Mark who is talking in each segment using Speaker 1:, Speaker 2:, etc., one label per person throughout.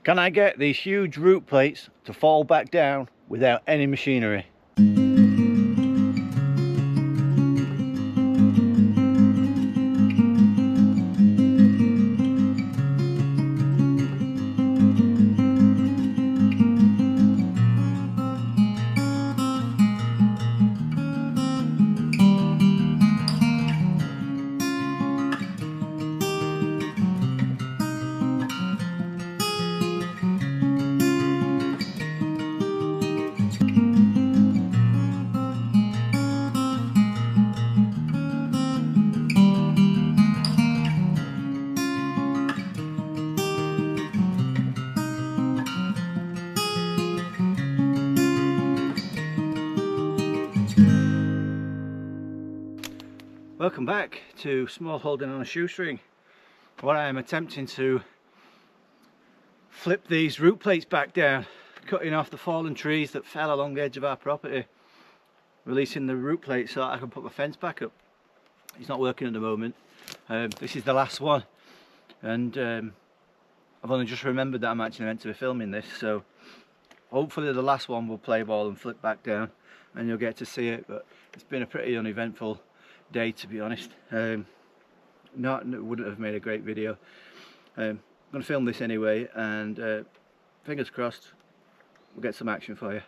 Speaker 1: Can I get these huge root plates to fall back down without any machinery? Welcome back to Smallholding on a Shoestring. What I am attempting to flip these root plates back down, cutting off the fallen trees that fell along the edge of our property, releasing the root plates so that I can put my fence back up. It's not working at the moment. This is the last one, and I've only just remembered that I'm actually meant to be filming this, so hopefully the last one will play ball and flip back down and you'll get to see it. But it's been a pretty uneventful day, to be honest. Wouldn't have made a great video. I'm going to film this anyway, and fingers crossed we'll get some action for you.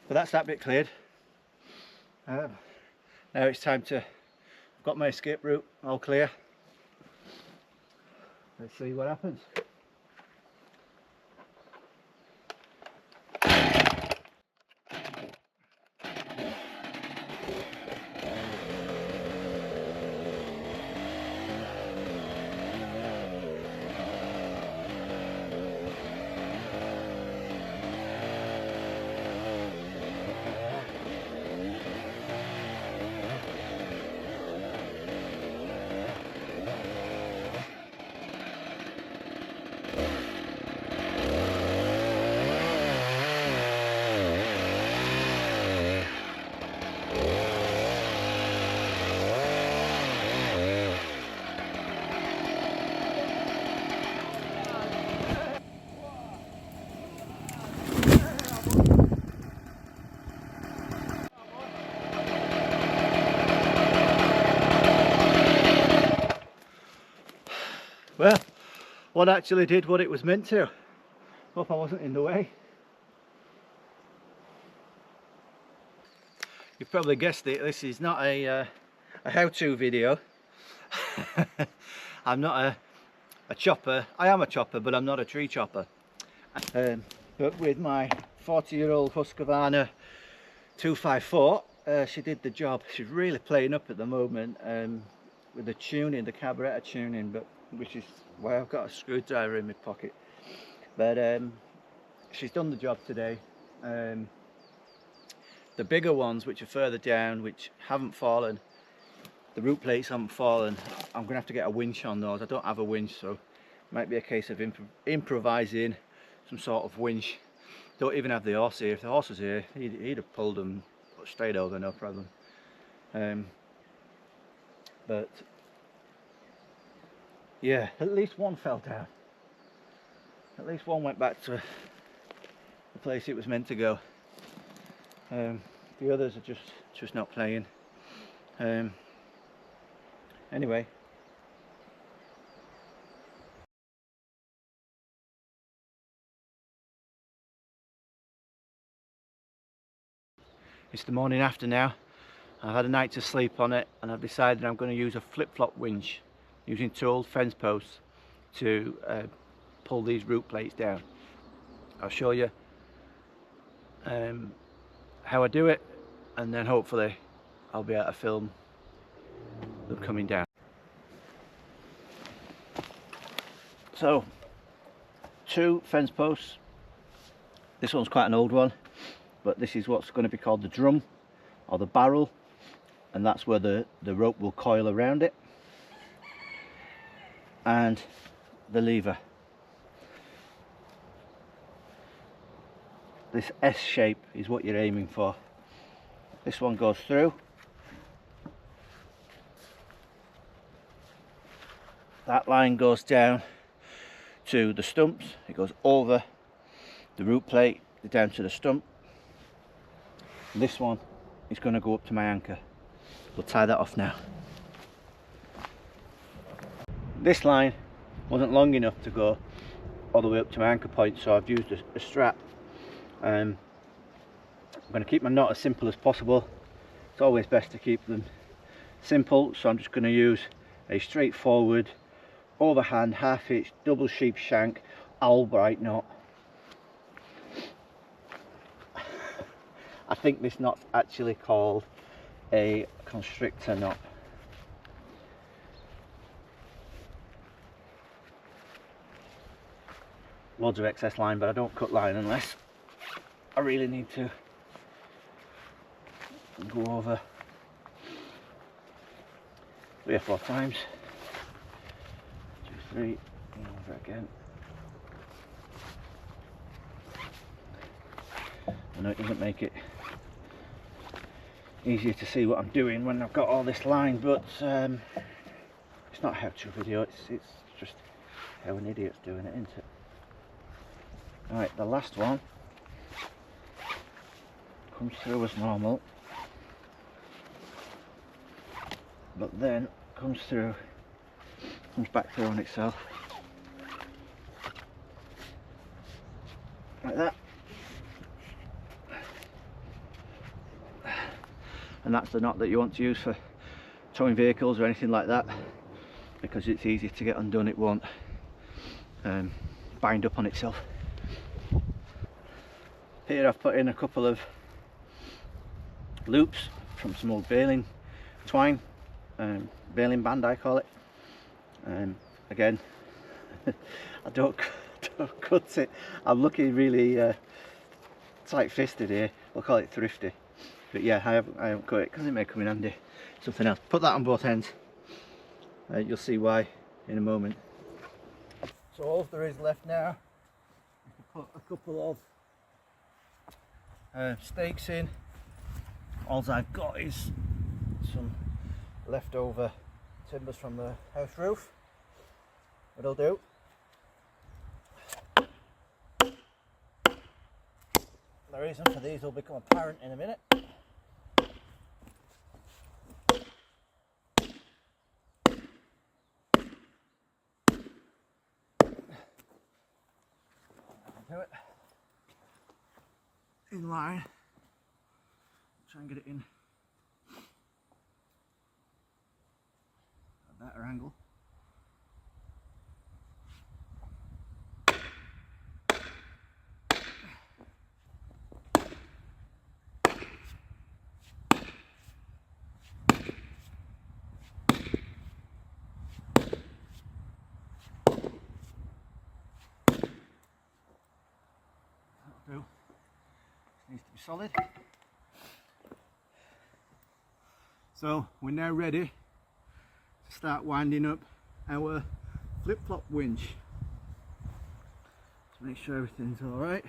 Speaker 1: But that's that bit cleared. Now it's time to, I've got my escape route all clear. Let's see what happens. Well, one actually did what it was meant to. Hope I wasn't in the way. You've probably guessed it, this is not a how-to video. I'm not a chopper. I am a chopper, but I'm not a tree chopper. But with my 40-year-old Husqvarna 254, she did the job. She's really playing up at the moment with the tuning, the carburetor tuning, but which is why I've got a screwdriver in my pocket. But she's done the job today. The bigger ones, which are further down, which haven't fallen, the root plates haven't fallen, I'm gonna have to get a winch on those. I don't have a winch, so it might be a case of improvising some sort of winch. Don't even have the horse here. If the horse was here, he'd have pulled them straight over, no problem. But yeah, at least one fell down. At least one went back to the place it was meant to go. The others are just not playing. Anyway. It's the morning after now. I've had a night to sleep on it, and I've decided I'm going to use a flip-flop winch using 2 old fence posts to pull these root plates down. I'll show you how I do it, and then hopefully I'll be able to film them coming down. So 2 fence posts. This one's quite an old one, but this is what's going to be called the drum or the barrel, and that's where the rope will coil around it, and the lever. This S shape is what you're aiming for. This one goes through. That line goes down to the stumps. It goes over the root plate down to the stump. This one is going to go up to my anchor. We'll tie that off now. This line wasn't long enough to go all the way up to my anchor point, so I've used a strap. I'm going to keep my knot as simple as possible. It's always best to keep them simple, so I'm just going to use a straightforward overhand half-hitch double sheep shank Albright knot. I think this knot's actually called a constrictor knot. Loads of excess line, but I don't cut line unless I really need to go over 3 or 4 times. 2, 3, and over again. I know it doesn't make it easier to see what I'm doing when I've got all this line, but it's not a how-to video, it's just how an idiot's doing it, isn't it? Right, the last one comes through as normal, but then comes back through on itself like that, and that's the knot that you want to use for towing vehicles or anything like that, because it's easy to get undone. It won't bind up on itself. Here I've put in a couple of loops from some old baling twine, baling band I call it. Again, I don't cut it. I'm looking really tight-fisted here. We'll call it thrifty. But yeah, I haven't cut it because it may come in handy something else. Put that on both ends. You'll see why in a moment. So all there is left now is to put a couple of stakes in. All I've got is some leftover timbers from the house roof. It'll do. The reason for these will become apparent in a minute. Do it in line. Try and get it in a better angle. That'll do. Needs to be solid. So we're now ready to start winding up our flip-flop winch. To make sure everything's alright.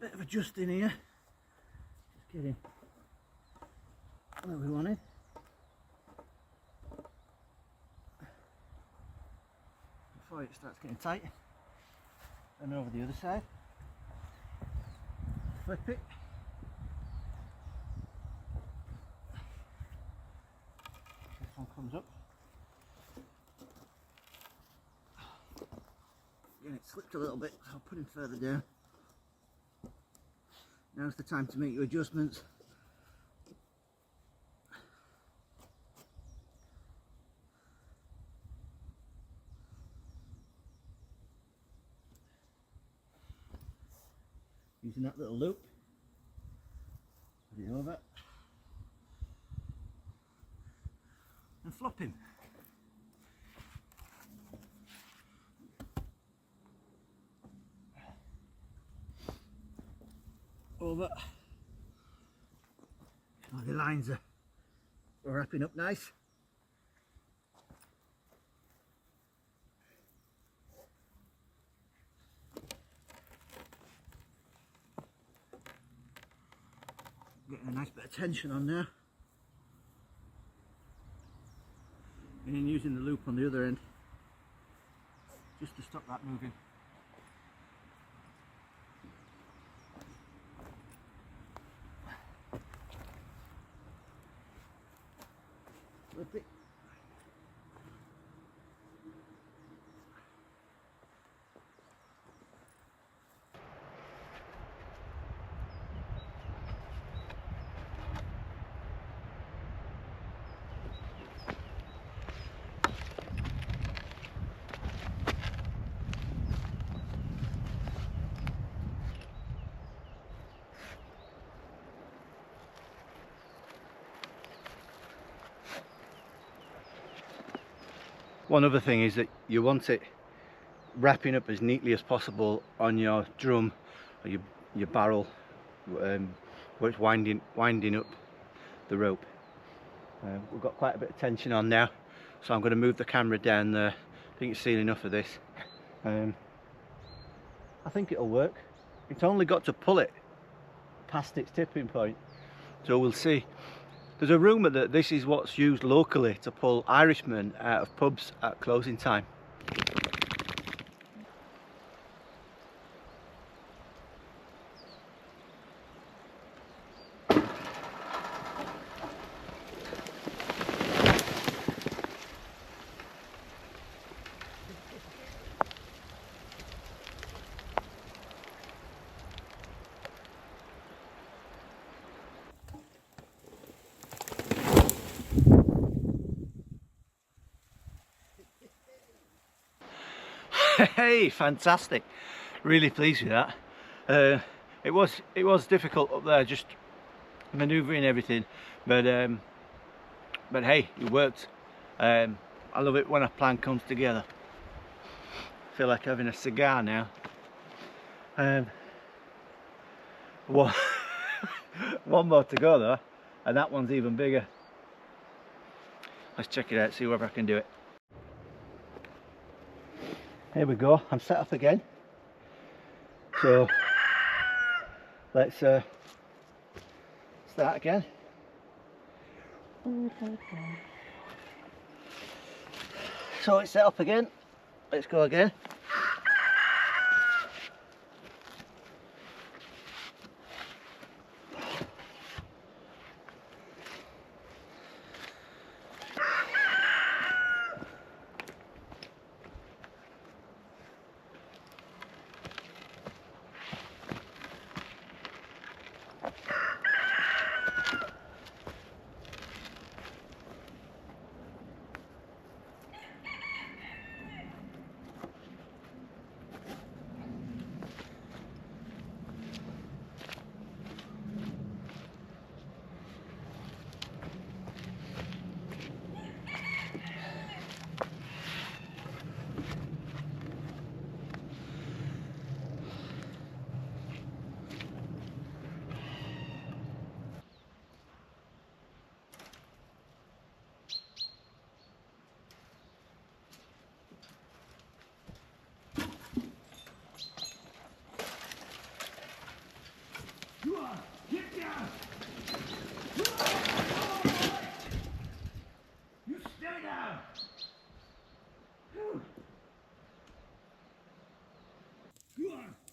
Speaker 1: Bit of adjusting here, just getting where we wanted. Before it starts getting tight, and over the other side, flip it. This one comes up. Again, it slipped a little bit, so I'll put him further down. Now's the time to make your adjustments. Using that little loop, put it over and flop him. Over. Oh, the lines are wrapping up nice. Getting a nice bit of tension on there. And then using the loop on the other end just to stop that moving. Flip it. One other thing is that you want it wrapping up as neatly as possible on your drum or your barrel where it's winding up the rope. We've got quite a bit of tension on now, so I'm going to move the camera down there. I think you've seen enough of this. I think it'll work. It's only got to pull it past its tipping point, so we'll see. There's a rumour that this is what's used locally to pull Irishmen out of pubs at closing time. Hey, fantastic! Really pleased with that. It was difficult up there, just manoeuvring everything, but hey, it worked. I love it when a plan comes together. I feel like having a cigar now. One more to go though, and that one's even bigger. Let's check it out, see whether I can do it. Here we go, I'm set up again. So let's start again. So it's set up again. Let's go again.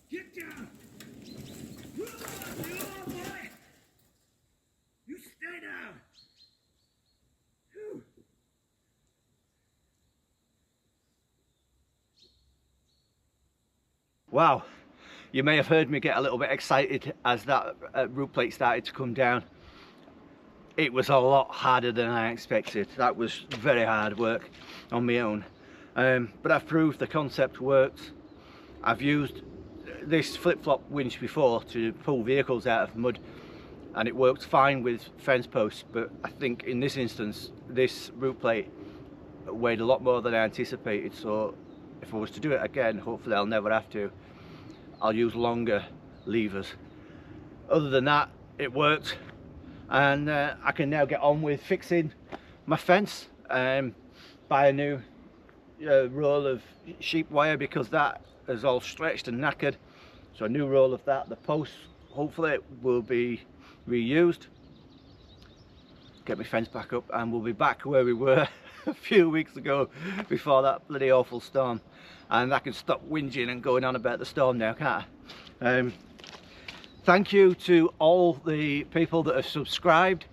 Speaker 1: Get down! You little boy! You stay down! Whew. Wow, You may have heard me get a little bit excited as that root plate started to come down. It was a lot harder than I expected. That was very hard work on my own. But I've proved the concept works. I've used this flip-flop winch before to pull vehicles out of mud, and it worked fine with fence posts, but I think in this instance this root plate weighed a lot more than I anticipated, so if I was to do it again, hopefully I'll never have to, I'll use longer levers. Other than that, it worked, and I can now get on with fixing my fence. Buy a new roll of sheep wire because that is all stretched and knackered, so a new roll of that. The posts hopefully will be reused. Get my fence back up, and we'll be back where we were a few weeks ago before that bloody awful storm, and I can stop whinging and going on about the storm now, can't I? Thank you to all the people that have subscribed.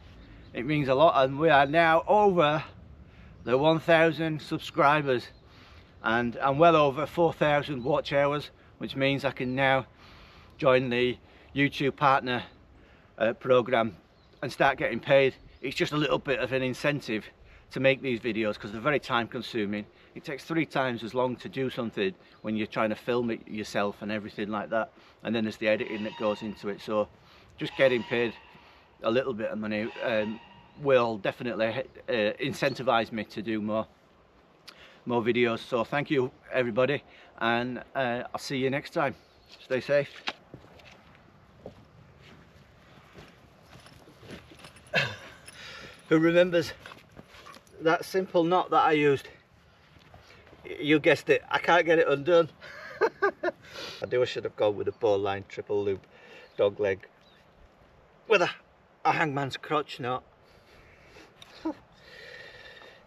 Speaker 1: It means a lot, and we are now over the 1,000 subscribers, and I'm well over 4,000 watch hours, which means I can now join the YouTube partner program and start getting paid. It's just a little bit of an incentive to make these videos because they're very time consuming. It takes 3 times as long to do something when you're trying to film it yourself and everything like that, and then there's the editing that goes into it. So just getting paid a little bit of money will definitely incentivize me to do more videos. So thank you everybody, and I'll see you next time. Stay safe. Who remembers that simple knot that I used? You guessed it, I can't get it undone. I should have gone with a bowline triple loop dog leg with a hangman's crotch knot.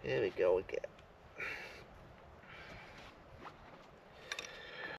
Speaker 1: Here we go again.